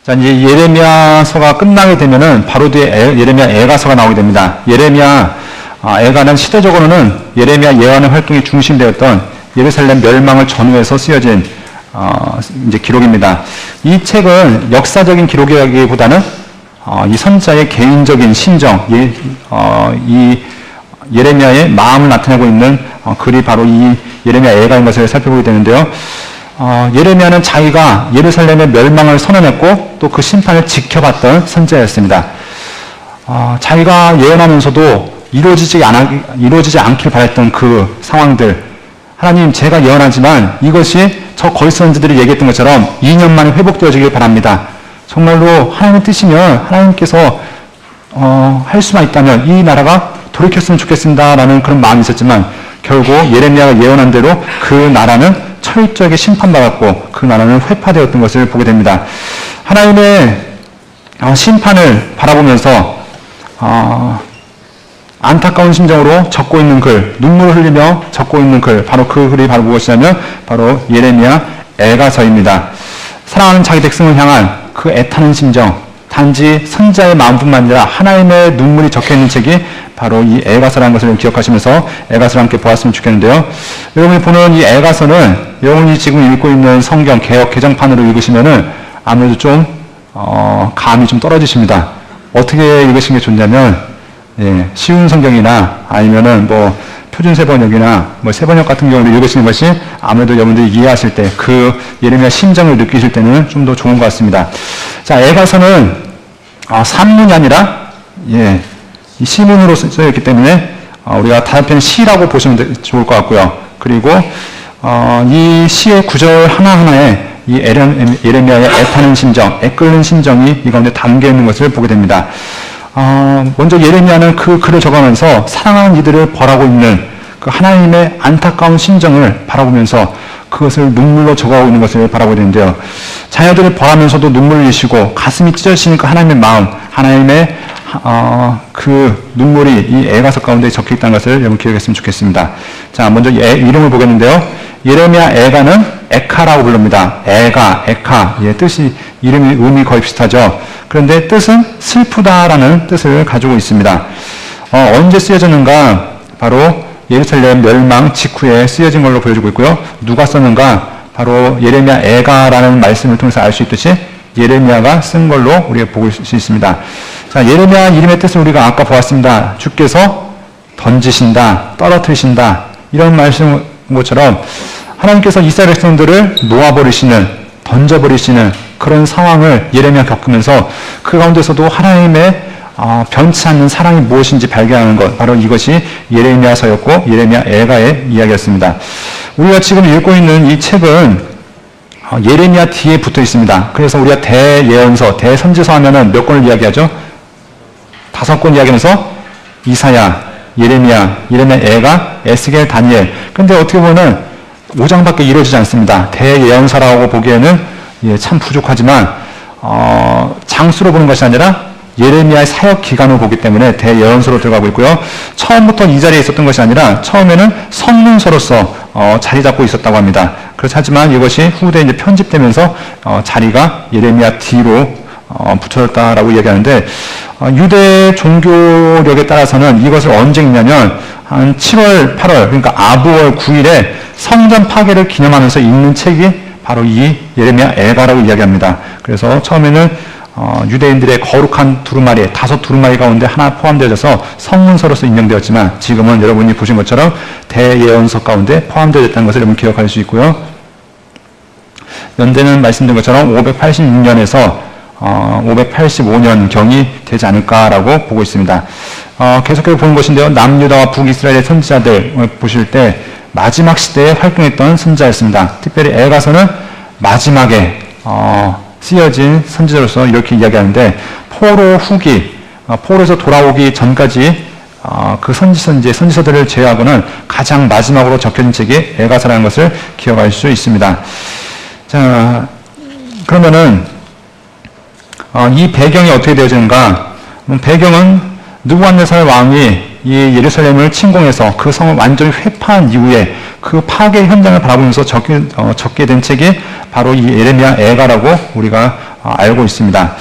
자, 이제 예레미야서가 끝나게 되면은 바로 뒤에 예레미야 애가서가 나오게 됩니다. 예레미야 애가는 시대적으로는 예레미야 예언의 활동이 중심되었던 예루살렘 멸망을 전후해서 쓰여진 이제 기록입니다. 이 책은 역사적인 기록이라기보다는 이 선지자의 개인적인 심정, 이 예레미야의 마음을 나타내고 있는 글이 바로 이 예레미야 애가인 것을 살펴보게 되는데요. 예레미야는 자기가 예루살렘의 멸망을 선언했고 또 그 심판을 지켜봤던 선지자였습니다. 자기가 예언하면서도 이루어지지 않길 바랬던 그 상황들, 하나님 제가 예언하지만 이것이 저 거짓 선지들이 얘기했던 것처럼 2년 만에 회복되어지길 바랍니다. 정말로 하나님의 뜻이면 하나님께서 할 수만 있다면 이 나라가 돌이켰으면 좋겠습니다 라는 그런 마음이 있었지만 결국 예레미야가 예언한 대로 그 나라는 철저하게 심판받았고 그 나라는 회파되었던 것을 보게 됩니다. 하나님의 심판을 바라보면서 안타까운 심정으로 적고 있는 글, 눈물을 흘리며 적고 있는 글, 바로 그 글이 바로 무엇이냐면 바로 예레미야 애가서입니다. 사랑하는 자기 백성을 향한 그 애타는 심정, 단지 선지자의 마음뿐만 아니라 하나님의 눈물이 적혀있는 책이 바로 이 애가서라는 것을 기억하시면서 애가서를 함께 보았으면 좋겠는데요. 여러분이 보는 이 애가서는 여러분이 지금 읽고 있는 성경 개역 개정판으로 읽으시면은 아무래도 좀 감이 좀 떨어지십니다. 어떻게 읽으시는 게 좋냐면 쉬운 성경이나 아니면은 뭐 표준세번역이나 뭐 세번역 같은 경우를 읽으시는 것이 아무래도 여러분들이 이해하실 때 그 예레미야 심정을 느끼실 때는 좀 더 좋은 것 같습니다. 자, 애가서는 산문이 아니라 이 시문으로 쓰여있기 때문에 우리가 단편 시라고 보시면 좋을 것 같고요. 그리고 이 시의 구절 하나하나에 이 예레미야의 애타는 심정, 애끓는 심정이 이 가운데 담겨 있는 것을 보게 됩니다. 먼저 예레미야는 그 글을 적으면서 사랑하는 이들을 벌하고 있는 그 하나님의 안타까운 심정을 바라보면서 그것을 눈물로 적어가고 있는 것을 바라보게 되는데요. 자녀들을 벌하면서도 눈물을 흘리시고 가슴이 찢어지니까 하나님의 마음, 하나님의 그 눈물이 이 애가서 가운데 적혀 있다는 것을 여러분 기억했으면 좋겠습니다. 자, 먼저 이름을 보겠는데요. 예레미야 애가는 에카라고 부릅니다. 애가, 에카, 뜻이 이름이 의미 거의 비슷하죠. 그런데 뜻은 슬프다라는 뜻을 가지고 있습니다. 언제 쓰여졌는가? 바로 예루살렘 멸망 직후에 쓰여진 걸로 보여지고 있고요. 누가 썼는가? 바로 예레미야 애가라는 말씀을 통해서 알 수 있듯이 예레미야가 쓴 걸로 우리가 볼 수 있습니다. 자, 예레미야 이름의 뜻을 우리가 아까 보았습니다. 주께서 던지신다, 떨어뜨리신다 이런 말씀 것처럼 하나님께서 이스라엘 백성들을 놓아버리시는, 던져버리시는 그런 상황을 예레미야 겪으면서 그 가운데서도 하나님의 변치 않는 사랑이 무엇인지 발견하는 것, 바로 이것이 예레미야서였고 예레미야 애가의 이야기였습니다. 우리가 지금 읽고 있는 이 책은 예레미야 뒤에 붙어 있습니다. 그래서 우리가 대예언서, 대선지서 하면은 몇 권을 이야기하죠? 5권 이야기하면서 이사야, 예레미야 애가, 에스겔, 다니엘. 근데 어떻게 보면은 5장밖에 이루어지지 않습니다. 대예언서라고 보기에는 참 부족하지만 장수로 보는 것이 아니라 예레미야의 사역 기간을 보기 때문에 대예언서로 들어가고 있고요. 처음부터 이 자리에 있었던 것이 아니라 처음에는 선문서로서 자리 잡고 있었다고 합니다. 그렇지만 이것이 후대에 이제 편집되면서 자리가 예레미야 뒤로 붙여졌다라고 이야기하는데 유대 종교력에 따라서는 이것을 언제 읽냐면 한 7월, 8월 그러니까 아부월 9일에 성전 파괴를 기념하면서 읽는 책이 바로 이 예레미야 애가라고 이야기합니다. 그래서 처음에는 유대인들의 거룩한 두루마리, 5 두루마리 가운데 하나 포함되어져서 성문서로서 인용되었지만 지금은 여러분이 보신 것처럼 대예언서 가운데 포함되어 있다는 것을 여러분 기억할 수 있고요. 연대는 말씀드린 것처럼 586년에서 585년경이 되지 않을까라고 보고 있습니다. 계속해서 보는 것인데요. 남유다와 북이스라엘의 선지자들 보실 때 마지막 시대에 활동했던 선지자였습니다. 특별히 애가서는 마지막에 쓰여진 선지자로서 이렇게 이야기하는데 포로 후기, 포로에서 돌아오기 전까지 그 선지서들을 제외하고는 가장 마지막으로 적혀진 책이 애가서라는 것을 기억할 수 있습니다. 자, 그러면은 이 배경이 어떻게 되어지는가? 배경은 느부갓네살 왕이 이 예루살렘을 침공해서 그 성을 완전히 회파한 이후에 그 파괴 현장을 바라보면서 적게 된 책이 바로 이 예레미야 애가라고 우리가 알고 있습니다.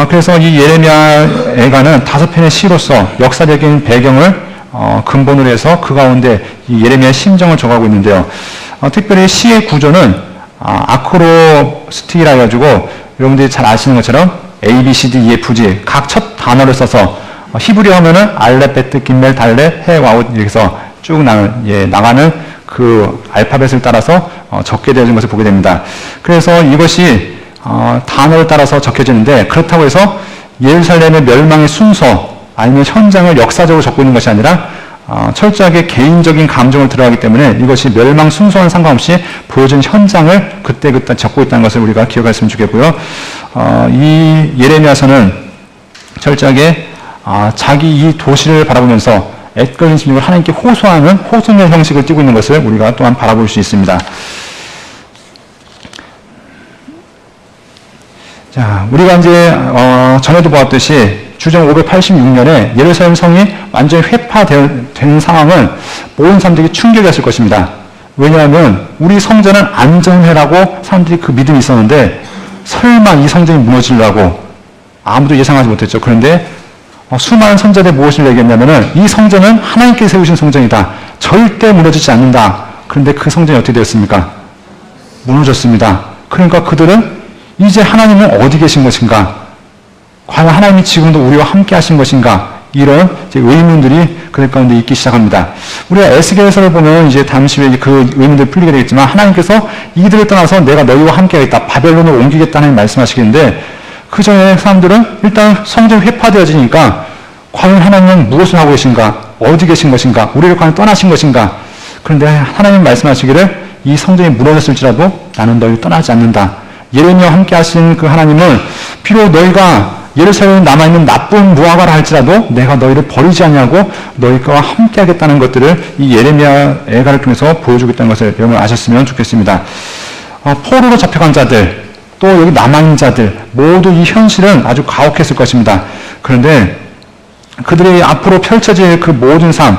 그래서 이 예레미야 애가는 5편의 시로서 역사적인 배경을 근본으로 해서 그 가운데 이 예레미야의 심정을 적어가고 있는데요. 특별히 시의 구조는 아크로스틱이라 해가지고 여러분들이 잘 아시는 것처럼 A, B, C, D, E, F, G 각 첫 단어를 써서 히브리어 하면은 알렙, 베트, 김멜, 달렙, 해, 와우 이렇게 해서 쭉 나가는 그 알파벳을 따라서 적게 되어진 것을 보게 됩니다. 그래서 이것이 단어를 따라서 적혀지는데 그렇다고 해서 예루살렘의 멸망의 순서 아니면 현장을 역사적으로 적고 있는 것이 아니라 철저하게 개인적인 감정을 들어가기 때문에 이것이 멸망 순서와는 상관없이 보여준 현장을 그때그때 적고 있다는 것을 우리가 기억했으면 좋겠고요. 이 예레미야서는 철저하게 자기 이 도시를 바라보면서 애끓는 심령을 하나님께 호소하는 호소의 형식을 띠고 있는 것을 우리가 또한 바라볼 수 있습니다. 자, 우리가 이제 전에도 보았듯이 주전 586년에 예루살렘 성이 완전히 회파된 상황은 모든 사람들에게 충격이었을 것입니다. 왜냐하면 우리 성전은 안전해라고 사람들이 그 믿음이 있었는데 설마 이 성전이 무너지려고 아무도 예상하지 못했죠. 그런데 수많은 선자들이 무엇을 얘기했냐면은 이 성전은 하나님께서 세우신 성전이다. 절대 무너지지 않는다. 그런데 그 성전이 어떻게 되었습니까? 무너졌습니다. 그러니까 그들은 이제 하나님은 어디 계신 것인가? 과연 하나님이 지금도 우리와 함께 하신 것인가? 이런 의문들이 그들 가운데 있기 시작합니다. 우리가 에스겔서를 보면 이제 잠시 후에 그 의문들이 풀리게 되겠지만 하나님께서 이들을 떠나서 내가 너희와 함께 하겠다. 바벨론을 옮기겠다는 말씀하시겠는데 그 전에 사람들은 일단 성전이 회파되어지니까 과연 하나님은 무엇을 하고 계신가? 어디 계신 것인가? 우리를 과연 떠나신 것인가? 그런데 하나님 말씀하시기를 이 성전이 무너졌을지라도 나는 너희를 떠나지 않는다. 예레미야와 함께 하신 그 하나님은 비록 너희가 예루살렘에 남아있는 나쁜 무화과라 할지라도 내가 너희를 버리지 않냐고 너희와 함께 하겠다는 것들을 이 예레미야 애가를 통해서 보여주고 있다는 것을 여러분 아셨으면 좋겠습니다. 포로로 잡혀간 자들 또 여기 남아있는 자들 모두 이 현실은 아주 가혹했을 것입니다. 그런데 그들이 앞으로 펼쳐질 그 모든 삶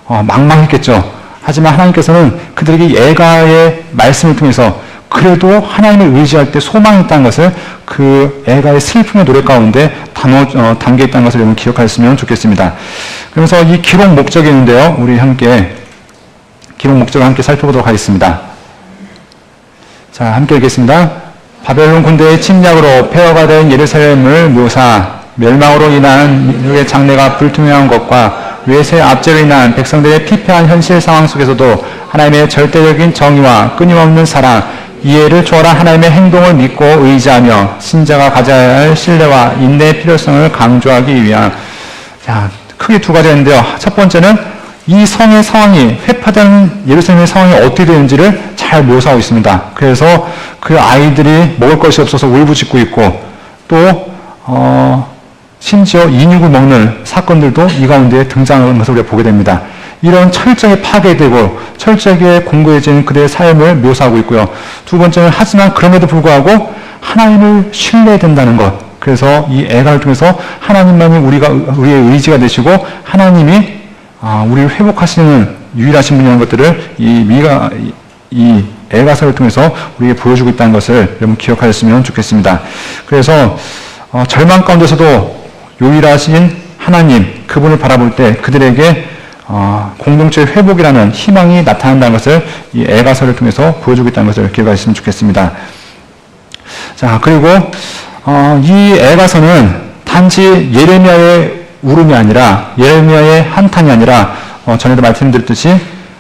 망망했겠죠. 하지만 하나님께서는 그들에게 애가의 말씀을 통해서 그래도 하나님을 의지할 때 소망이 있다는 것을 그 애가의 슬픔의 노래 가운데 담겨 있다는 것을 여러분 기억하셨으면 좋겠습니다. 그래서 이 기록 목적이 있는데요. 우리 함께 기록 목적을 함께 살펴보도록 하겠습니다. 자, 함께 읽겠습니다. 바벨론 군대의 침략으로 폐허가 된 예루살렘을 묘사, 멸망으로 인한 민족의 장래가 불투명한 것과 외세 압제로 인한 백성들의 피폐한 현실 상황 속에서도 하나님의 절대적인 정의와 끊임없는 사랑, 이해를 초월한 하나님의 행동을 믿고 의지하며 신자가 가져야 할 신뢰와 인내의 필요성을 강조하기 위한 자, 크게 두 가지가 있는데요. 첫 번째는 이 성의 상황이 회파된 예루살렘의 상황이 어떻게 되는지를 잘 묘사하고 있습니다. 그래서 그 아이들이 먹을 것이 없어서 울부짖고 있고 또 심지어 인육을 먹는 사건들도 이 가운데 등장하는 것을 우리가 보게 됩니다. 이런 철저하게 파괴되고 철저하게 공고해진 그들의 삶을 묘사하고 있고요. 두 번째는 하지만 그럼에도 불구하고 하나님을 신뢰해야 된다는 것. 그래서 이 애가를 통해서 하나님만이 우리의 의지가 되시고 하나님이 우리를 회복하시는 유일하신 분이라는 것들을 이 애가서를 통해서 우리에게 보여주고 있다는 것을 여러분 기억하셨으면 좋겠습니다. 그래서 절망 가운데서도 유일하신 하나님 그분을 바라볼 때 그들에게 공동체의 회복이라는 희망이 나타난다는 것을 이 애가서를 통해서 보여주고 있다는 것을 기억하셨으면 좋겠습니다. 자, 그리고 이 애가서는 단지 예레미야의 울음이 아니라 예레미야의 한탄이 아니라 전에도 말씀드렸듯이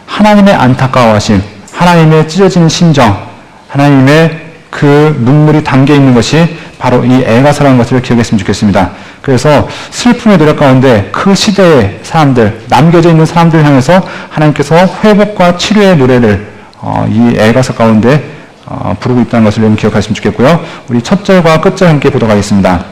하나님의 안타까워하심, 하나님의 찢어지는 심정, 하나님의 그 눈물이 담겨 있는 것이 바로 이 애가서라는 것을 기억했으면 좋겠습니다. 그래서 슬픔의 노력 가운데 그 시대의 사람들, 남겨져 있는 사람들을 향해서 하나님께서 회복과 치료의 노래를 이 애가서 가운데 부르고 있다는 것을 여러분 기억하시면 좋겠고요. 우리 첫 절과 끝절 함께 보도록 하겠습니다.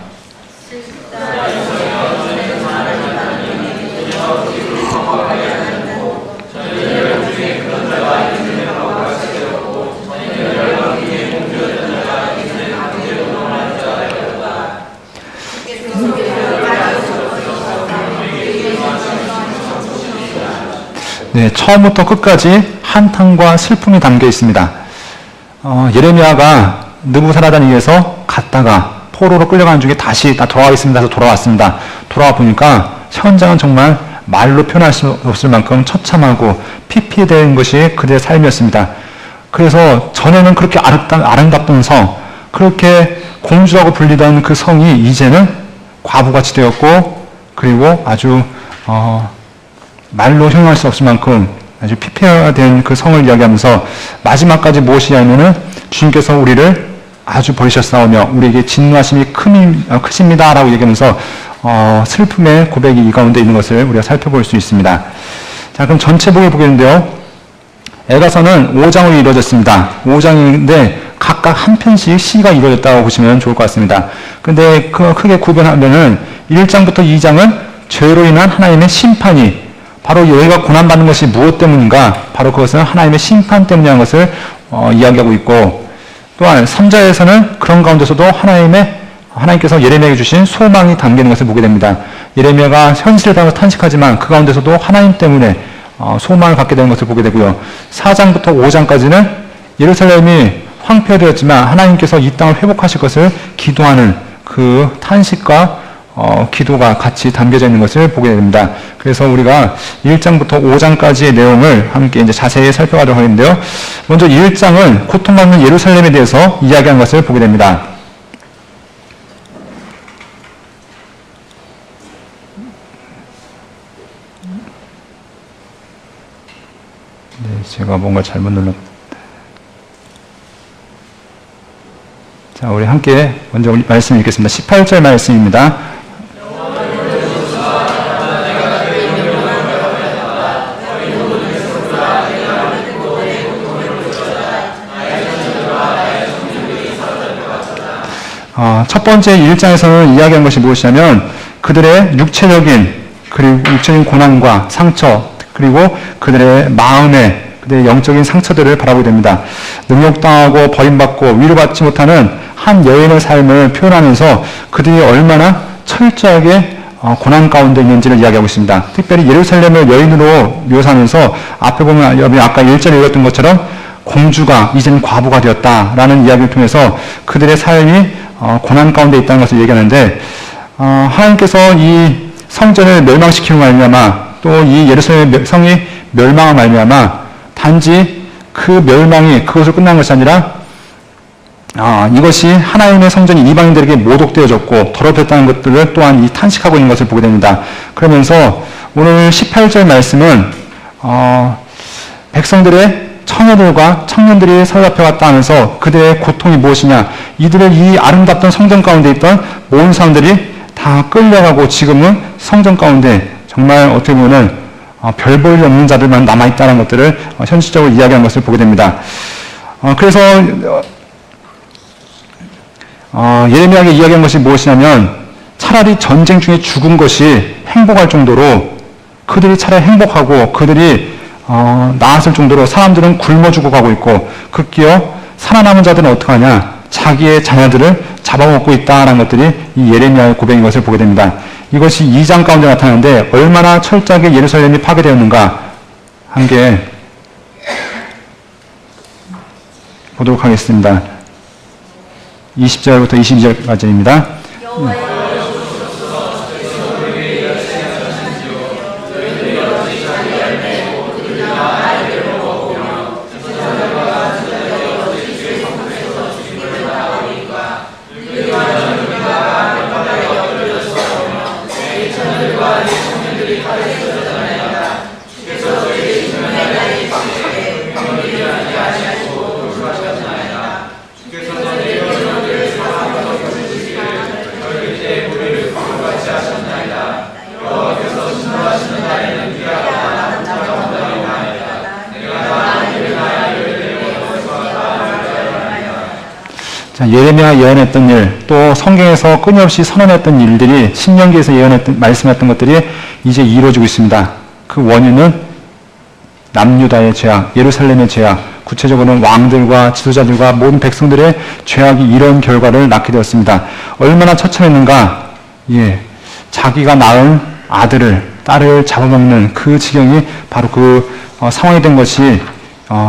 네, 처음부터 끝까지 한탄과 슬픔이 담겨 있습니다. 예레미야가 느부사라단에게서 갔다가 포로로 끌려가는 중에 다시 돌아가겠습니다 해서 돌아왔습니다. 돌아와 보니까 현장은 정말 말로 표현할 수 없을 만큼 처참하고 피폐된 것이 그들의 삶이었습니다. 그래서 전에는 그렇게 아름답던 성, 그렇게 공주라고 불리던 그 성이 이제는 과부같이 되었고, 그리고 아주 말로 형용할 수 없을 만큼 아주 피폐화된 그 성을 이야기하면서 마지막까지 무엇이냐면은 주님께서 우리를 아주 버리셨사오며 우리에게 진노하심이 크십니다 라고 얘기하면서 슬픔의 고백이 이 가운데 있는 것을 우리가 살펴볼 수 있습니다. 자, 그럼 전체 보게 보겠는데요. 에가서는 5장으로 이루어졌습니다. 5장인데 각각 한 편씩 시가 이루어졌다고 보시면 좋을 것 같습니다. 근데 크게 구별하면은 1장부터 2장은 죄로 인한 하나님의 심판이, 바로 여기가 고난받는 것이 무엇 때문인가? 바로 그것은 하나님의 심판 때문이라는 것을 이야기하고 있고, 또한 3장에서는 그런 가운데서도 하나님께서 예레미야에게 주신 소망이 담기는 것을 보게 됩니다. 예레미야가 현실을 당해서 탄식하지만 그 가운데서도 하나님 때문에 소망을 갖게 되는 것을 보게 되고요. 4장부터 5장까지는 예루살렘이 황폐되었지만 하나님께서 이 땅을 회복하실 것을 기도하는 그 탄식과 기도가 같이 담겨져 있는 것을 보게 됩니다. 그래서 우리가 1장부터 5장까지의 내용을 함께 이제 자세히 살펴가도록 하겠는데요. 먼저 1장은 고통받는 예루살렘에 대해서 이야기하는 것을 보게 됩니다. 네, 제가 뭔가 잘못 눌렀. 자, 우리 함께 먼저 말씀 읽겠습니다. 18절 말씀입니다. 첫 번째 1장에서는 이야기한 것이 무엇이냐면 그들의 육체적인 고난과 상처, 그리고 그들의 영적인 상처들을 바라보게 됩니다. 능욕당하고 버림받고 위로받지 못하는 한 여인의 삶을 표현하면서 그들이 얼마나 철저하게 고난 가운데 있는지를 이야기하고 있습니다. 특별히 예루살렘을 여인으로 묘사하면서 앞에 보면 여러분이 아까 1절에 읽었던 것처럼 공주가 이제는 과부가 되었다라는 이야기를 통해서 그들의 삶이 고난 가운데 있다는 것을 얘기하는데, 하나님께서 이 성전을 멸망시키는 말미암아 또 이 예루살렘 성이 멸망한 말미암아 단지 그 멸망이 그것으로 끝난 것이 아니라 이것이 하나님의 성전이 이방인들에게 모독되어졌고 더럽혔다는 것들을 또한 이 탄식하고 있는 것을 보게 됩니다. 그러면서 오늘 18절 말씀은 백성들의 처녀들과 청년들이 사로잡혀 갔다 하면서 그들의 고통이 무엇이냐, 이들의 이 아름답던 성전 가운데 있던 모든 사람들이 다 끌려가고 지금은 성전 가운데 정말 어떻게 보면 별 볼 일 없는 자들만 남아있다는 것들을 현실적으로 이야기하는 것을 보게 됩니다. 그래서 예레미야에게 이야기한 것이 무엇이냐면 차라리 전쟁 중에 죽은 것이 행복할 정도로 그들이 차라리 행복하고 그들이 나았을 정도로 사람들은 굶어 죽어가고 있고, 급기어 살아남은 자들은 어떡하냐, 자기의 자녀들을 잡아먹고 있다라는 것들이 이 예레미야의 고백인 것을 보게 됩니다. 이것이 2장 가운데 나타나는데 얼마나 철저하게 예루살렘이 파괴되었는가 함께 보도록 하겠습니다. 20절부터 22절까지입니다. 예레미야가 예언했던 일, 또 성경에서 끊임없이 선언했던 일들이 신명기에서 말씀했던 것들이 이제 이루어지고 있습니다. 그 원인은 남유다의 죄악, 예루살렘의 죄악, 구체적으로는 왕들과 지도자들과 모든 백성들의 죄악이 이런 결과를 낳게 되었습니다. 얼마나 처참했는가. 자기가 낳은 아들을, 딸을 잡아먹는 그 지경이 바로 그 상황이 된 것이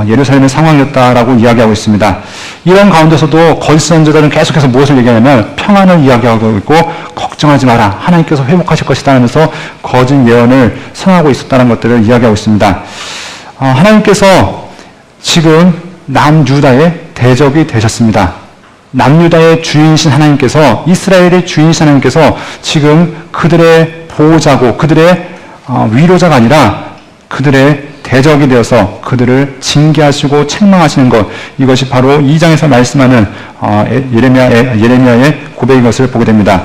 예루살렘의 상황이었다라고 이야기하고 있습니다. 이런 가운데서도 거짓 선지자들은 계속해서 무엇을 얘기하냐면 평안을 이야기하고 있고 걱정하지 마라. 하나님께서 회복하실 것이다 하면서 거짓 예언을 선하고 있었다는 것들을 이야기하고 있습니다. 하나님께서 지금 남유다의 대적이 되셨습니다. 남유다의 주인이신 하나님께서, 이스라엘의 주인이신 하나님께서 지금 그들의 보호자고 그들의 위로자가 아니라 그들의 대적이 되어서 그들을 징계하시고 책망하시는 것, 이것이 바로 2장에서 말씀하는 예레미야의 고백인 것을 보게 됩니다.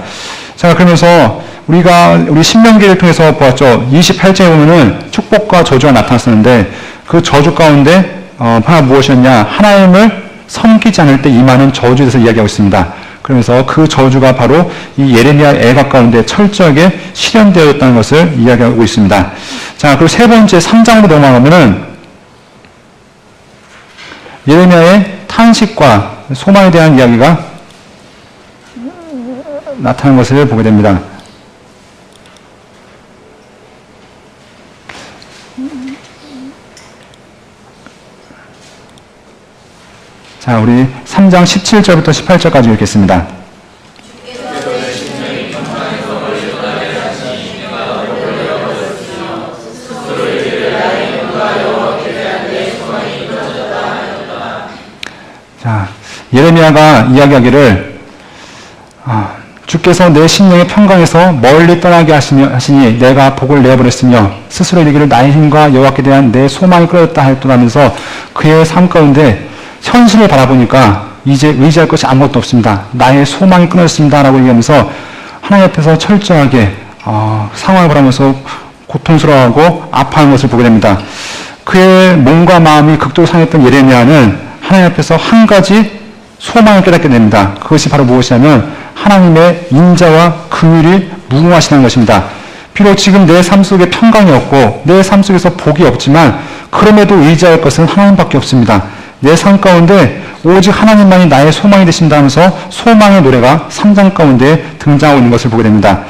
자, 그러면서 우리 신명기를 통해서 보았죠. 28장에 보면은 축복과 저주가 나타났었는데 그 저주 가운데 하나 무엇이었냐? 하나님을 섬기지 않을 때 임하는 저주에 대해서 이야기하고 있습니다. 그러면서 그 저주가 바로 이 예레미야 애각 가운데 철저하게 실현되었다는 것을 이야기하고 있습니다. 자, 그리고 세 번째 3장으로 넘어가면은 예레미야의 탄식과 소망에 대한 이야기가 나타나는 것을 보게 됩니다. 자, 우리 3장 17절부터 18절까지 읽겠습니다. 자, 예레미야가 이야기하기를 주께서 내 심령의 평강에서 멀리 떠나게 하시니 내가 복을 내어버렸으며 스스로 이르기를 나의 힘과 여호와께 대한 내 소망이 끊어졌다 하였더라면서 그의 삶 가운데 현실을 바라보니까 이제 의지할 것이 아무것도 없습니다. 나의 소망이 끊어졌습니다. 라고 얘기하면서 하나님 앞에서 철저하게 상황을 바라보면서 고통스러워하고 아파하는 것을 보게 됩니다. 그의 몸과 마음이 극도로 상했던 예레미야는 하나님 앞에서 한 가지 소망을 깨닫게 됩니다. 그것이 바로 무엇이냐면 하나님의 인자와 긍휼이 무궁하시다는 것입니다. 비록 지금 내 삶 속에 평강이 없고 내 삶 속에서 복이 없지만 그럼에도 의지할 것은 하나님밖에 없습니다. 내 삶 가운데 오직 하나님만이 나의 소망이 되신다 하면서 소망의 노래가 3장 가운데 등장하고 있는 것을 보게 됩니다.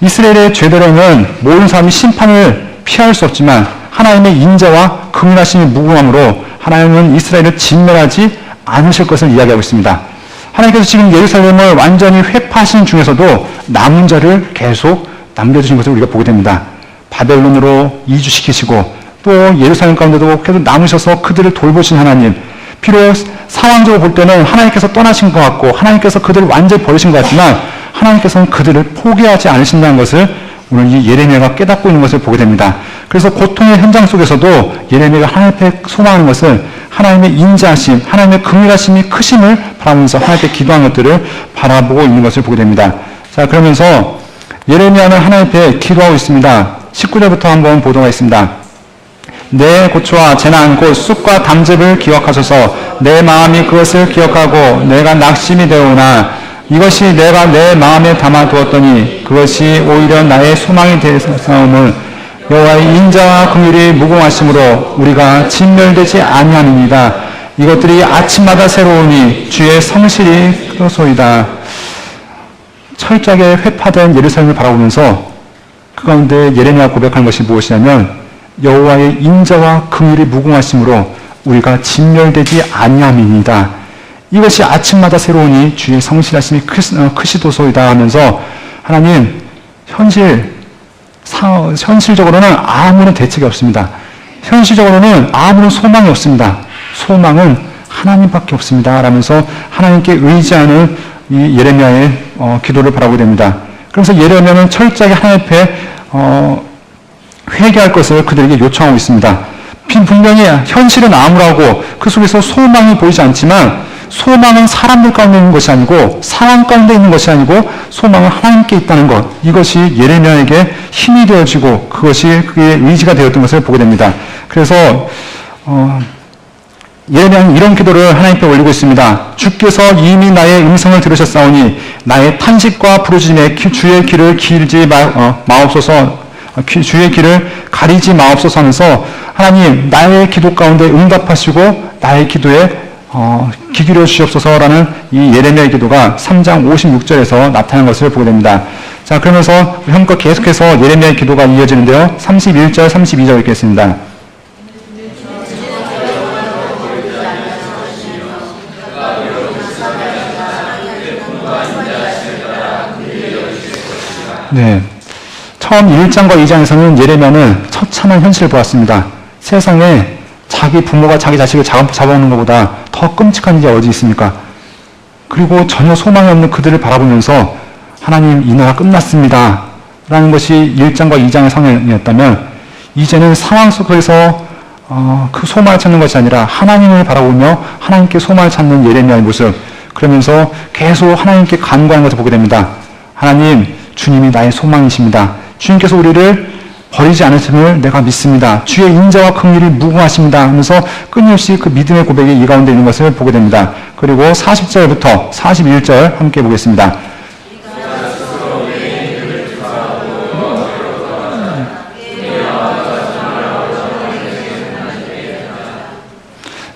이스라엘의 죄대로는 모든 사람이 심판을 피할 수 없지만 하나님의 인자와 긍휼하심이 무궁함으로 하나님은 이스라엘을 진멸하지 않으실 것을 이야기하고 있습니다. 하나님께서 지금 예루살렘을 완전히 회파하신 중에서도 남은 자를 계속 남겨주신 것을 우리가 보게 됩니다. 바벨론으로 이주시키시고 또 예루살렘 가운데도 계속 남으셔서 그들을 돌보신 하나님, 비록 상황적으로 볼 때는 하나님께서 떠나신 것 같고 하나님께서 그들을 완전히 버리신 것 같지만 하나님께서는 그들을 포기하지 않으신다는 것을 오늘 이 예레미야가 깨닫고 있는 것을 보게 됩니다. 그래서 고통의 현장 속에서도 예레미야가 하나님 앞에 소망하는 것은 하나님의 인자하심, 하나님의 긍휼하심이 크심을 바라보면서 하나님 앞에 기도한 것들을 바라보고 있는 것을 보게 됩니다. 자, 그러면서 예레미야는 하나님 앞에 기도하고 있습니다. 19절부터 한번 보도록 하겠습니다. 내 고초와 재난 곧 쑥과 담즙을 기억하소서. 내 마음이 그것을 기억하고 내가 낙심이 되오나 이것이 내가 내 마음에 담아두었더니 그것이 오히려 나의 소망이 되사오물 여호와의 인자와 긍휼이 무궁하심으로 우리가 진멸되지 아니하느니라. 이것들이 아침마다 새로우니 주의 성실이 그소이다. 철저하게 회파된 예루살렘을 바라보면서 그 가운데 예레미야가 고백한 것이 무엇이냐면 여호와의 인자와 긍휼이 무궁하심으로 우리가 진멸되지 아니함이니이다. 이것이 아침마다 새로우니 주의 성실하심이 크시도소이다 하면서 하나님 현실적으로는 아무런 대책이 없습니다. 현실적으로는 아무런 소망이 없습니다. 소망은 하나님밖에 없습니다. 라면서 하나님께 의지하는 이 예레미야의 기도를 바라보게 됩니다. 그래서 예레미야는 철저하게 하나님 앞에 회개할 것을 그들에게 요청하고 있습니다. 분명히 현실은 암울하고 그 속에서 소망이 보이지 않지만 소망은 사람들 가운데 있는 것이 아니고 상황 가운데 있는 것이 아니고 소망은 하나님께 있다는 것, 이것이 예레미야에게 힘이 되어지고 그것이 그의 의지가 되었던 것을 보게 됩니다. 그래서 예레미야는 이런 기도를 하나님께 올리고 있습니다. 주께서 이미 나의 음성을 들으셨사오니 나의 탄식과 부르짖음에 주의 귀를 기울이지 마옵소서. 주의 길을 가리지 마옵소서 하면서 하나님 나의 기도 가운데 응답하시고 나의 기도에 귀 기울여 주시옵소서라는 이 예레미야의 기도가 3장 56절에서 나타나는 것을 보게 됩니다. 자, 그러면서 한껏 계속해서 예레미야의 기도가 이어지는데요. 31절, 32절 읽겠습니다. 네. 처음 1장과 2장에서는 예레미야는 처참한 현실을 보았습니다. 세상에 자기 부모가 자기 자식을 잡아먹는 것보다 더 끔찍한 일이 어디 있습니까? 그리고 전혀 소망이 없는 그들을 바라보면서 하나님 이 나라 끝났습니다 라는 것이 1장과 2장의 상황이었다면 이제는 상황 속에서 그 소망을 찾는 것이 아니라 하나님을 바라보며 하나님께 소망을 찾는 예레미야의 모습, 그러면서 계속 하나님께 간구하는 것을 보게 됩니다. 하나님, 주님이 나의 소망이십니다. 주님께서 우리를 버리지 않으심을 내가 믿습니다. 주의 인자와 긍휼이 무궁하십니다 하면서 끊임없이 그 믿음의 고백이 이 가운데 있는 것을 보게 됩니다. 그리고 40절부터 41절 함께 보겠습니다.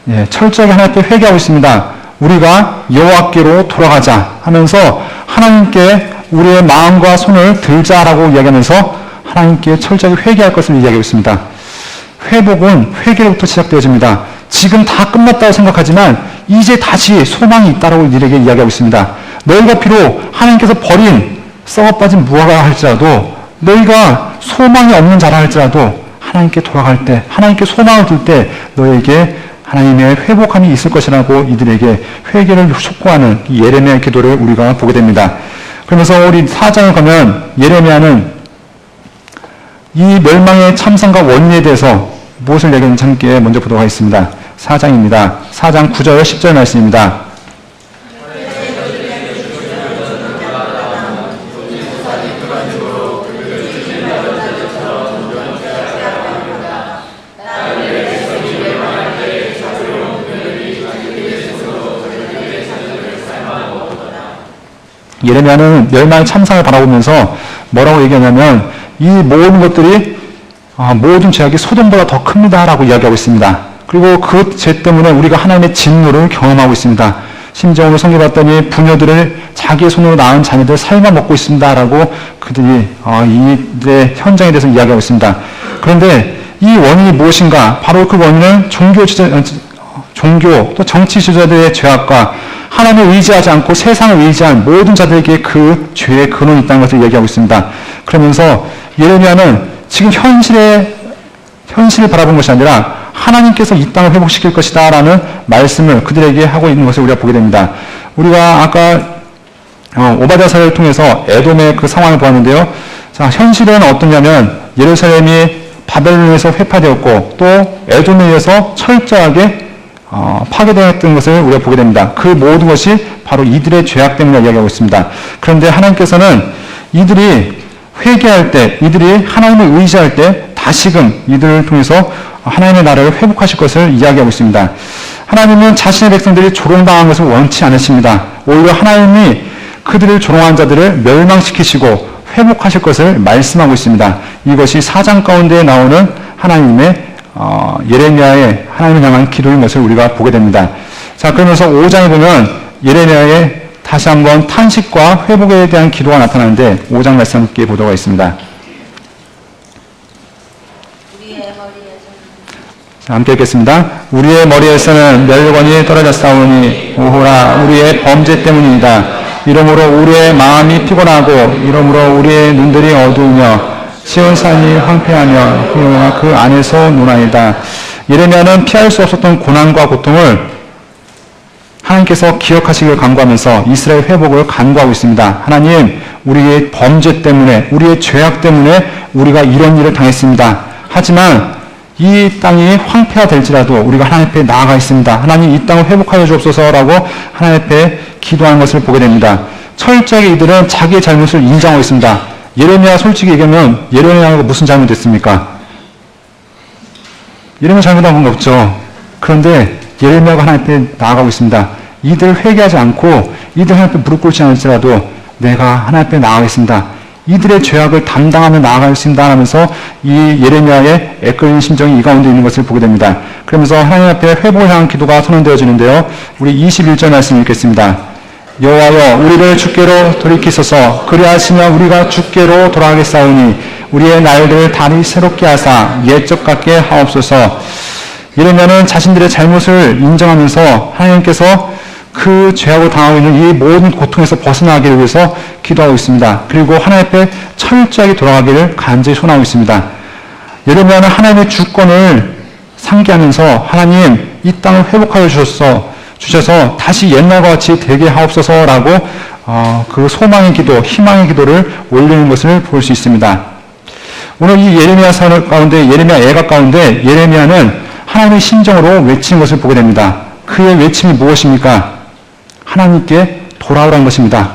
예, 철저하게 하나님께 회개하고 있습니다. 우리가 여호와께로 돌아가자 하면서 하나님께 우리의 마음과 손을 들자라고 이야기하면서 하나님께 철저하게 회개할 것을 이야기하고 있습니다. 회복은 회개로부터 시작되어집니다. 지금 다 끝났다고 생각하지만 이제 다시 소망이 있다라고 이들에게 이야기하고 있습니다. 너희가 비록 하나님께서 버린 썩어빠진 무화과 할지라도, 너희가 소망이 없는 자라 할지라도 하나님께 돌아갈 때, 하나님께 소망을 둘 때 너희에게 하나님의 회복함이 있을 것이라고 이들에게 회개를 촉구하는 이 예레미야의 기도를 우리가 보게 됩니다. 그러면서 우리 4장을 가면 예레미야는 이 멸망의 참상과 원인에 대해서 무엇을 얘기하는지 함께 먼저 보도록 하겠습니다. 4장입니다. 4장 9절 10절 말씀입니다. 예레미야는 멸망의 참상을 바라보면서 뭐라고 얘기하냐면 이 모든 것들이 모든 죄악이 소돔보다 더 큽니다라고 이야기하고 있습니다. 그리고 그 죄 때문에 우리가 하나님의 진노를 경험하고 있습니다. 심지어 오늘 성경 봤더니 부녀들을 자기의 손으로 낳은 자녀들 삶아 먹고 있습니다라고 그들이 이들의 현장에 대해서 이야기하고 있습니다. 그런데 이 원인이 무엇인가? 바로 그 원인은 종교 또 정치 지도자들의 죄악과 하나님을 의지하지 않고 세상을 의지한 모든 자들에게 그 죄의 근원이 있다는 것을 이야기하고 있습니다. 그러면서 예레미야는 지금 현실을 바라본 것이 아니라 하나님께서 이 땅을 회복시킬 것이다 라는 말씀을 그들에게 하고 있는 것을 우리가 보게 됩니다. 우리가 아까 오바댜서를 통해서 에돔의 그 상황을 보았는데요. 자, 현실은 어떠냐면 예루살렘이 바벨론에서 회파되었고 또 에돔에 의해서 철저하게 파괴되었던 것을 우리가 보게 됩니다. 그 모든 것이 바로 이들의 죄악 때문에 이야기하고 있습니다. 그런데 하나님께서는 이들이 회개할 때, 이들이 하나님을 의지할 때 다시금 이들을 통해서 하나님의 나라를 회복하실 것을 이야기하고 있습니다. 하나님은 자신의 백성들이 조롱당한 것을 원치 않으십니다. 오히려 하나님이 그들을 조롱한 자들을 멸망시키시고 회복하실 것을 말씀하고 있습니다. 이것이 4장 가운데 나오는 하나님의 예레미야의 하나님을 향한 기도인 것을 우리가 보게 됩니다. 자, 그러면서 5장에 보면 예레미야의 다시 한번 탄식과 회복에 대한 기도가 나타나는데 5장 말씀 함께 보도록 하겠습니다. 자, 함께 읽겠습니다. 우리의 머리에서는 멸관이 떨어졌사오니 오호라 우리의 범죄 때문이다. 이러므로 우리의 마음이 피곤하고 이러므로 우리의 눈들이 어두우며 시온산이 황폐하며 그 안에서 노나이다. 예레미야는 피할 수 없었던 고난과 고통을 하나님께서 기억하시길 간구하면서 이스라엘 회복을 간구하고 있습니다. 하나님, 우리의 범죄 때문에, 우리의 죄악 때문에 우리가 이런 일을 당했습니다. 하지만 이 땅이 황폐화될지라도 우리가 하나님 앞에 나아가 있습니다. 하나님 이 땅을 회복하여 주옵소서라고 하나님 앞에 기도하는 것을 보게 됩니다. 철저하게 이들은 자기의 잘못을 인정하고 있습니다. 예레미야 솔직히 얘기하면 예레미야가 무슨 잘못했습니까? 예레미야 잘못한 건 없죠. 그런데 예레미야가 하나님 앞에 나아가고 있습니다. 이들 회개하지 않고 이들 하나님 앞에 무릎 꿇지 않을지라도 내가 하나님 앞에 나아가겠습니다. 이들의 죄악을 담당하며 나아가겠습니다 하면서 이 예레미야의 애끓는 심정이 이 가운데 있는 것을 보게 됩니다. 그러면서 하나님 앞에 회복을 향한 기도가 선언되어지는데요. 우리 21절 말씀 읽겠습니다. 여호와여 우리를 주께로 돌이키소서. 그리하시면 우리가 주께로 돌아가겠사오니 우리의 날들을 다리 새롭게 하사 옛적 같게 하옵소서. 예레미야는 자신들의 잘못을 인정하면서 하나님께서 그 죄하고 당하고 있는 이 모든 고통에서 벗어나기 위해서 기도하고 있습니다. 그리고 하나님 앞에 철저하게 돌아가기를 간절히 소원하고 있습니다. 예레미야는 하나님의 주권을 상기하면서 하나님 이 땅을 회복하여 주셔서 다시 옛날과 같이 되게 하옵소서라고 그 소망의 기도, 희망의 기도를 올리는 것을 볼 수 있습니다. 오늘 이 예레미야 가운데, 예레미야 애가 가운데 예레미야는 하나님의 심정으로 외치는 것을 보게 됩니다. 그의 외침이 무엇입니까? 하나님께 돌아오라는 것입니다.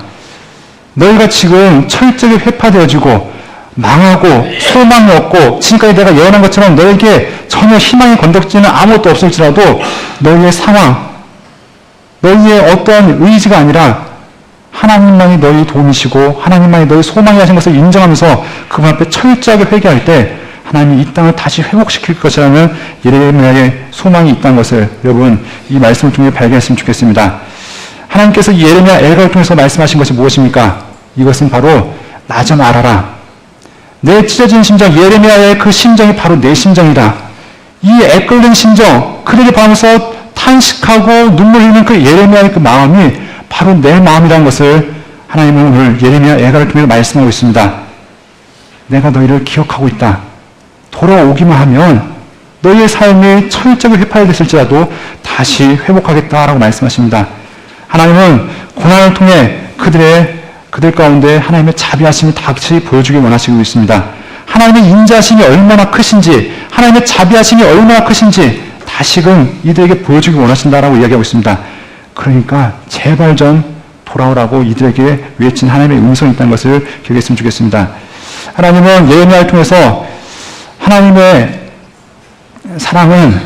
너희가 지금 철저히 회파되어지고 망하고 소망이 없고 지금까지 내가 예언한 것처럼 너에게 전혀 희망이 건덕지는 아무것도 없을지라도 너희의 상황, 너희의 어떠한 의지가 아니라 하나님만이 너희 도움이시고 하나님만이 너희 소망이 하신 것을 인정하면서 그분 앞에 철저하게 회개할 때 하나님이 이 땅을 다시 회복시킬 것이라는 예레미야의 소망이 있다는 것을 여러분 이 말씀을 통해 발견했으면 좋겠습니다. 하나님께서 이 예레미야 애가를 통해서 말씀하신 것이 무엇입니까? 이것은 바로 나 좀 알아라. 내 찢어진 심정, 예레미야의 그 심정이 바로 내 심정이다. 이 애끓는 심정, 그들이 보면서 탄식하고 눈물 흘리는 그 예레미야의 그 마음이 바로 내 마음이라는 것을 하나님은 오늘 예레미야 애가를 통해 말씀하고 있습니다. 내가 너희를 기억하고 있다. 돌아오기만 하면 너희의 삶이 철저하게 회파됐을지라도 다시 회복하겠다라고 말씀하십니다. 하나님은 고난을 통해 그들 가운데 하나님의 자비하심을 다시 보여주기 원하시고 있습니다. 하나님의 인자하심이 얼마나 크신지, 하나님의 자비하심이 얼마나 크신지 다시금 이들에게 보여주기 원하신다라고 이야기하고 있습니다. 그러니까 제발 좀 돌아오라고 이들에게 외친 하나님의 음성이 있다는 것을 기억했으면 좋겠습니다. 하나님은 예레미야를 통해서 하나님의 사랑은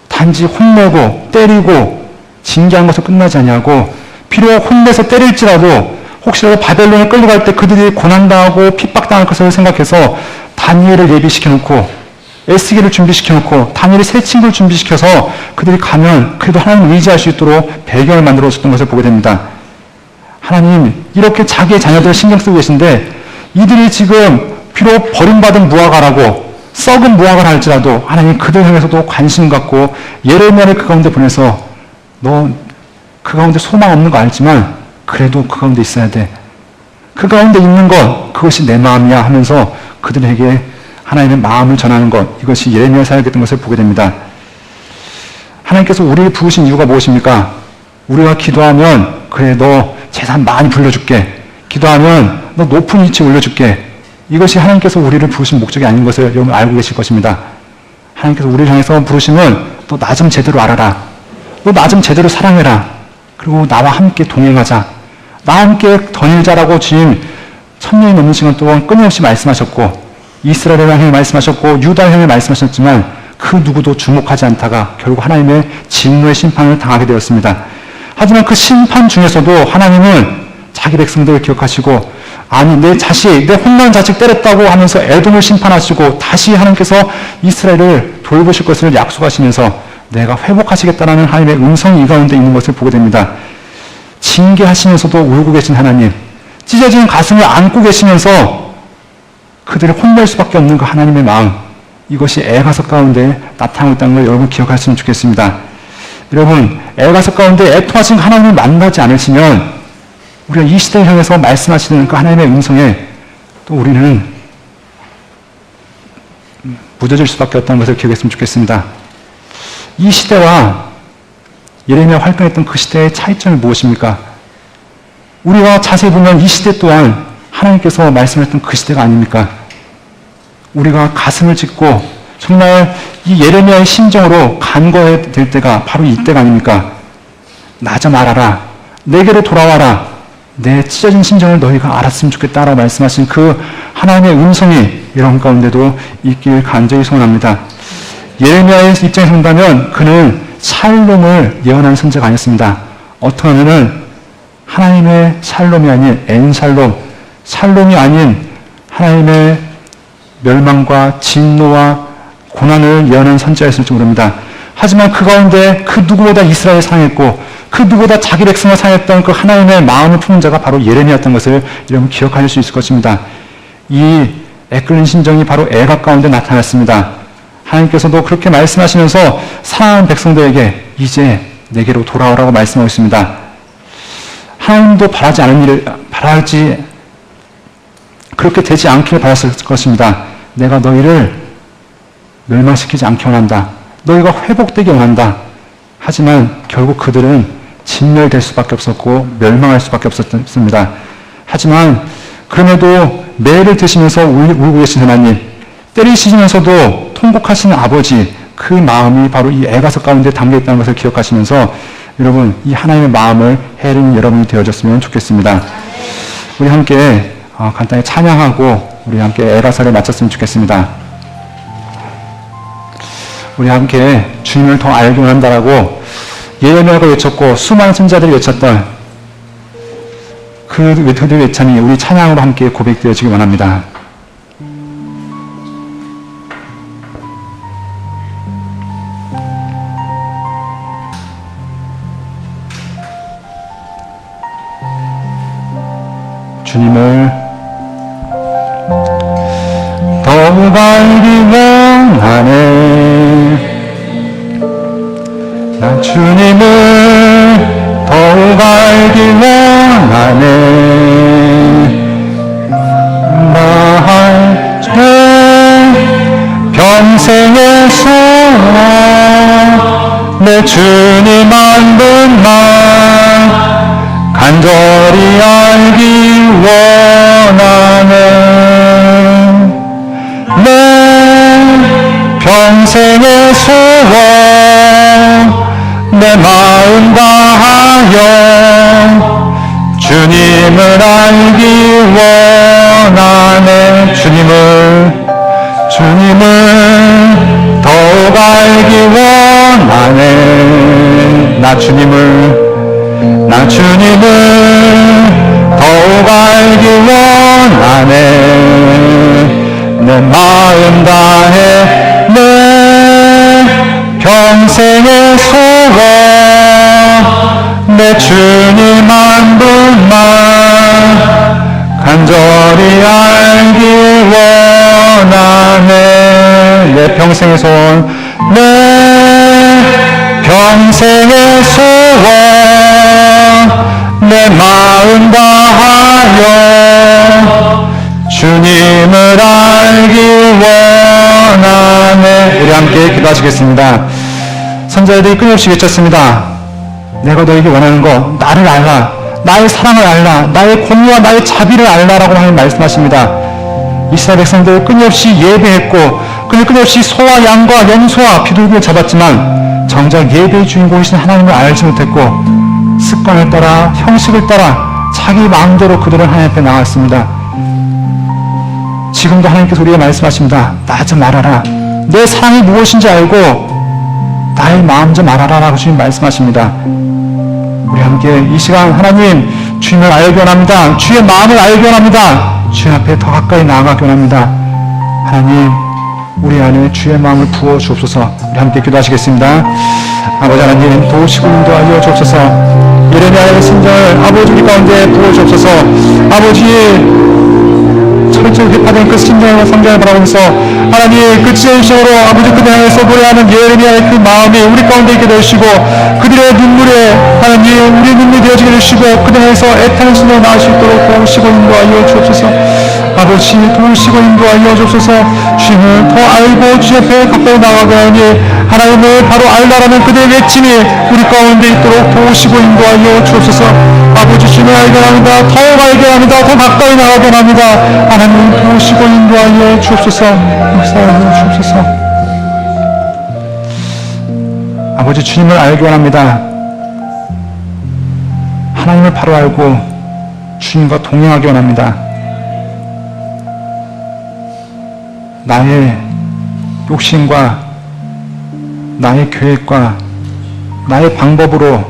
단지 혼내고 때리고 징계한 것으로 끝나지 아니하고 비록 혼내서 때릴지라도 혹시라도 바벨론에 끌려갈 때 그들이 고난당하고 핍박당할 것을 생각해서 다니엘을 예비시켜놓고 에스겔을 준비시켜놓고 다니엘의 새 친구를 준비시켜서 그들이 가면 그래도 하나님을 의지할 수 있도록 배경을 만들어 줬던 것을 보게 됩니다. 하나님 이렇게 자기의 자녀들을 신경 쓰고 계신데 이들이 지금 비록 버림받은 무화과라고 썩은 무화과를 할지라도 하나님 그들 향해서도 관심 갖고 예레미야를 그 가운데 보내서 너 그 가운데 소망 없는 거 알지만 그래도 그 가운데 있어야 돼. 그 가운데 있는 것 그것이 내 마음이야 하면서 그들에게 하나님의 마음을 전하는 것 이것이 예레미야 사역이었던 것을 보게 됩니다. 하나님께서 우리를 부르신 이유가 무엇입니까? 우리가 기도하면 그래 너 재산 많이 불려줄게. 기도하면 너 높은 위치에 올려줄게. 이것이 하나님께서 우리를 부르신 목적이 아닌 것을 여러분 알고 계실 것입니다. 하나님께서 우리를 향해서 부르시면 너 나 좀 제대로 알아라. 너 나 좀 제대로 사랑해라. 그리고 나와 함께 동행하자. 나와 함께 던일자라고 주님 1000년이 넘는 시간 동안 끊임없이 말씀하셨고 이스라엘을 향해 말씀하셨고 유다를 향해 말씀하셨지만 그 누구도 주목하지 않다가 결국 하나님의 진노의 심판을 당하게 되었습니다. 하지만 그 심판 중에서도 하나님은 자기 백성들을 기억하시고 아니 내 자식, 내 혼난 자식 때렸다고 하면서 에돔을 심판하시고 다시 하나님께서 이스라엘을 돌보실 것을 약속하시면서 내가 회복하시겠다라는 하나님의 음성이 이 가운데 있는 것을 보게 됩니다. 징계하시면서도 울고 계신 하나님, 찢어진 가슴을 안고 계시면서 그들을 혼낼 수밖에 없는 그 하나님의 마음, 이것이 애가서 가운데 나타나고 있다는 걸 여러분 기억하시면 좋겠습니다. 여러분, 애가서 가운데 애통하신 하나님을 만나지 않으시면 우리가 이 시대를 향해서 말씀하시는 그 하나님의 음성에 또 우리는 무뎌질 수밖에 없다는 것을 기억했으면 좋겠습니다. 이 시대와 예레미야 활동했던 그 시대의 차이점이 무엇입니까? 우리가 자세히 보면 이 시대 또한 하나님께서 말씀하셨던 그 시대가 아닙니까? 우리가 가슴을 찢고 정말 이 예레미야의 심정으로 간과해야 될 때가 바로 이때가 아닙니까? 나 좀 알아라. 내게로 돌아와라. 내 찢어진 심정을 너희가 알았으면 좋겠다라고 말씀하신 그 하나님의 음성이 여러분 가운데도 있길 간절히 소원합니다. 예레미야의 입장에서 본다면 그는 샬롬을 예언하는 선지자가 아니었습니다. 어떻게 하면은 하나님의 샬롬이 아닌 엔샬롬, 샬롬이 아닌 하나님의 멸망과 진노와 고난을 예언하는 선지자였을지 모릅니다. 하지만 그 가운데 그 누구보다 이스라엘을 사랑했고 그 누구보다 자기 백성을 사랑했던 그 하나님의 마음을 품은 자가 바로 예레미야였던 것을 여러분 기억하실 수 있을 것입니다. 이 애끓는 심정이 바로 애가 가운데 나타났습니다. 하나님께서도 그렇게 말씀하시면서 사랑하는 백성들에게 이제 내게로 돌아오라고 말씀하고 있습니다. 하나님도 바라지 않은 일을 그렇게 되지 않기를 바랐을 것입니다. 내가 너희를 멸망시키지 않게 원한다. 너희가 회복되게 원한다. 하지만 결국 그들은 진멸될 수밖에 없었고 멸망할 수밖에 없었습니다. 하지만 그럼에도 매를 드시면서 울고 계신 하나님, 때리시면서도 통곡하시는 아버지, 그 마음이 바로 이 에가서 가운데 담겨 있다는 것을 기억하시면서 여러분, 이 하나님의 마음을 헤아리는 여러분이 되어졌으면 좋겠습니다. 우리 함께 간단히 찬양하고 우리 함께 에가서를 마쳤으면 좋겠습니다. 우리 함께 주님을 더 알게 원한다라고 예레미야가 외쳤고 수많은 선지자들이 외쳤던 그 외침이 우리 찬양으로 함께 고백되어지기 원합니다. 주님을 더욱 알기 원하네. 나 주님을 더욱 알기 원하네. 나의 평생의 소원 내 주님 한 분만 간절히 알기 원하네. 내 평생의 소원 내 마음 다하여 주님을 알기 원하네. 주님을 더욱 알기 원하네. 나 주님을 더욱 알기 원하네. 내 마음 다해 내 평생의 소원 내 주님 한 분만 간절히 알기 원하네. 내 평생의 소원 내 평생의 소원 내 마음 다하여 주님을 알기 원하네. 우리 함께 기도하시겠습니다. 선자들이 끊임없이 외쳤습니다. 내가 너에게 원하는 거 나를 알라. 나의 사랑을 알라. 나의 공의와 나의 자비를 알라라고 하나님 말씀하십니다. 이스라엘 백성들 끊임없이 예배했고 끊임없이 소와 양과 염소와 비둘기를 잡았지만 정작 예배의 주인공이신 하나님을 알지 못했고 습관을 따라 형식을 따라 자기 마음대로 그들은 하나님 앞에 나왔습니다. 지금도 하나님께서 우리에게 말씀하십니다. 나 좀 알아라. 내 사랑이 무엇인지 알고 나의 마음 좀 알아라 라고 주님 말씀하십니다. 우리 함께 이 시간 하나님 주님을 알기 원합니다. 주의 마음을 알기 원합니다. 주님 앞에 더 가까이 나아가기 원합니다. 하나님 우리 안에 주의 마음을 부어 주옵소서. 우리 함께 기도하시겠습니다. 아버지 하나님 도우시고 인도하여 주옵소서. 예레미야의 심정을 아버지 우리 가운데 부어 주옵소서. 아버지 철저히 회파된 그 심정과 성장을 바라보면서 하나님 그 지혜의 시험으로 아버지 그들 향해서 노래하는 예레미야의 그 마음이 우리 가운데 있게 되시고 그들의 눈물에 하나님 우리 눈물이 되어지게 되시고 그들 향해서 애타는 심정을 나을 수 있도록 도우시고 인도하여 주옵소서. 아버지 도우시고 인도하여 주옵소서. 주님을 더 알고 주 옆에 가까이 나가게 하니 하나님을 바로 알라라는 그들의 외침이 우리 가운데 있도록 도우시고 인도하여 주옵소서. 아버지 주님을 알게 합니다. 더욱 알게 합니다. 더 가까이 나가게 합니다. 하나님 도우시고 인도하여 주옵소서. 역사하여 주옵소서. 아버지 주님을 알게 원합니다. 하나님을 바로 알고 주님과 동행하기 원합니다. 나의 욕심과 나의 계획과 나의 방법으로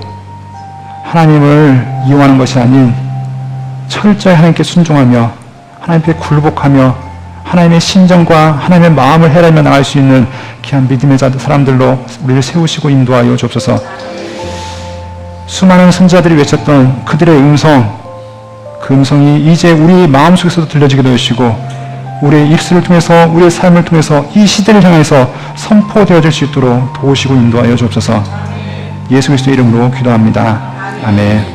하나님을 이용하는 것이 아닌 철저히 하나님께 순종하며 하나님께 굴복하며 하나님의 심정과 하나님의 마음을 헤아리며 나갈 수 있는 귀한 믿음의 사람들로 우리를 세우시고 인도하여 주옵소서. 수많은 선지자들이 외쳤던 그들의 음성, 그 음성이 이제 우리 마음속에서도 들려지게 해주시고 우리의 입술을 통해서 우리의 삶을 통해서 이 시대를 향해서 선포되어질 수 있도록 도우시고 인도하여 주옵소서. 예수 그리스도 이름으로 기도합니다. 아멘.